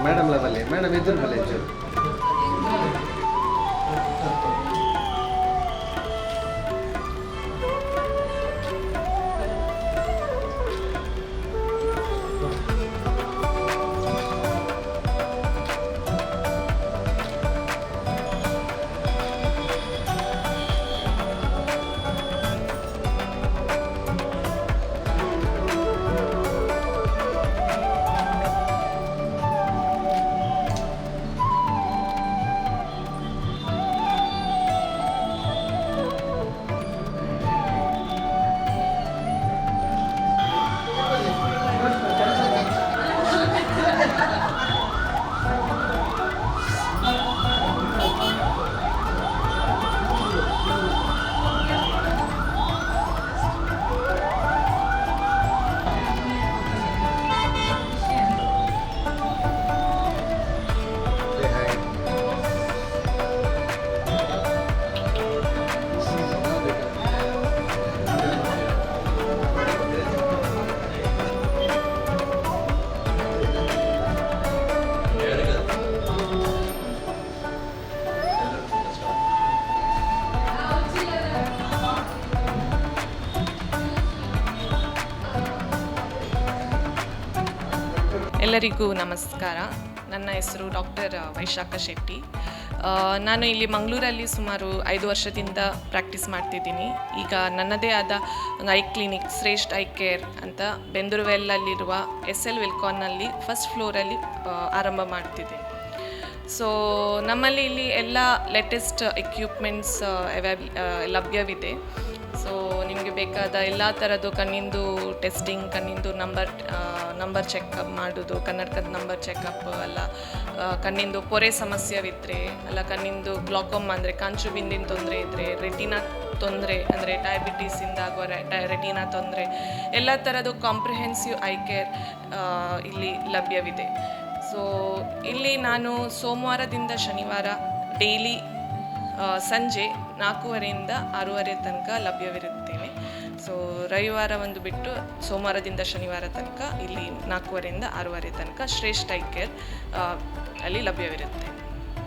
Madam level madam ಎದುರು college ಎಲ್ಲರಿಗೂ ನಮಸ್ಕಾರ. ನನ್ನ ಹೆಸರು ಡಾಕ್ಟರ್ ವೈಶಾಖ ಶೆಟ್ಟಿ. ನಾನು ಇಲ್ಲಿ ಮಂಗಳೂರಲ್ಲಿ ಸುಮಾರು 5 ವರ್ಷದಿಂದ ಪ್ರಾಕ್ಟೀಸ್ ಮಾಡ್ತಿದ್ದೀನಿ. ಈಗ ನನ್ನದೇ ಆದ ಒಂದು ಐ ಕ್ಲಿನಿಕ್ ಶ್ರೇಷ್ಠ ಐ ಕೇರ್ ಅಂತ ಬೆಂದೂರುವೆಲ್ಲಲ್ಲಿರುವ SL ವಿಲ್ಕಾನ್ನಲ್ಲಿ ಫಸ್ಟ್ ಫ್ಲೋರಲ್ಲಿ ಆರಂಭ ಮಾಡ್ತಿದ್ದೀನಿ. ಸೊ ನಮ್ಮಲ್ಲಿ ಇಲ್ಲಿ ಎಲ್ಲ ಲೇಟೆಸ್ಟ್ ಎಕ್ವಿಪ್ಮೆಂಟ್ಸ್ ಲಭ್ಯವಿದೆ. ಸೊ ನಿಮಗೆ ಬೇಕಾದ ಎಲ್ಲ ಥರದ್ದು ಕಣ್ಣಿಂದು ಟೆಸ್ಟಿಂಗ್, ಕಣ್ಣಿಂದು ನಂಬರ್ ಚೆಕಪ್ ಮಾಡೋದು, ಕನ್ನಡಕದ ನಂಬರ್ ಚೆಕಪ್, ಅಲ್ಲ ಕಣ್ಣಿಂದು ಪೊರೆ ಸಮಸ್ಯೆವಿದ್ದರೆ, ಅಲ್ಲ ಕಣ್ಣಿಂದು ಗ್ಲಾಕೋಮಾ ಅಂದರೆ ಕಾಂಚು ಬಿಂದಿನ ತೊಂದರೆ ಇದ್ದರೆ, ರೆಟಿನಾ ತೊಂದರೆ ಅಂದರೆ ಡಯಾಬಿಟೀಸಿಂದ ಆಗುವ ರೆಟಿನಾ ತೊಂದರೆ, ಎಲ್ಲ ಥರದ್ದು ಕಾಂಪ್ರಿಹೆನ್ಸಿವ್ ಐ ಕೇರ್ ಇಲ್ಲಿ ಲಭ್ಯವಿದೆ. ಸೊ ಇಲ್ಲಿ ನಾನು ಸೋಮವಾರದಿಂದ ಶನಿವಾರ ಡೈಲಿ ಸಂಜೆ 4:30ಯಿಂದ 6:30 ತನಕ ಲಭ್ಯವಿರುತ್ತೇವೆ. ಸೊ ರವಿವಾರ ಒಂದು ಬಿಟ್ಟು ಸೋಮವಾರದಿಂದ ಶನಿವಾರ ತನಕ ಇಲ್ಲಿ 4:30ರಿಂದ 6:30 ತನಕ ಶ್ರೇಷ್ಠ ಐ ಕೇರ್ ಅಲ್ಲಿ ಲಭ್ಯವಿರುತ್ತೆ.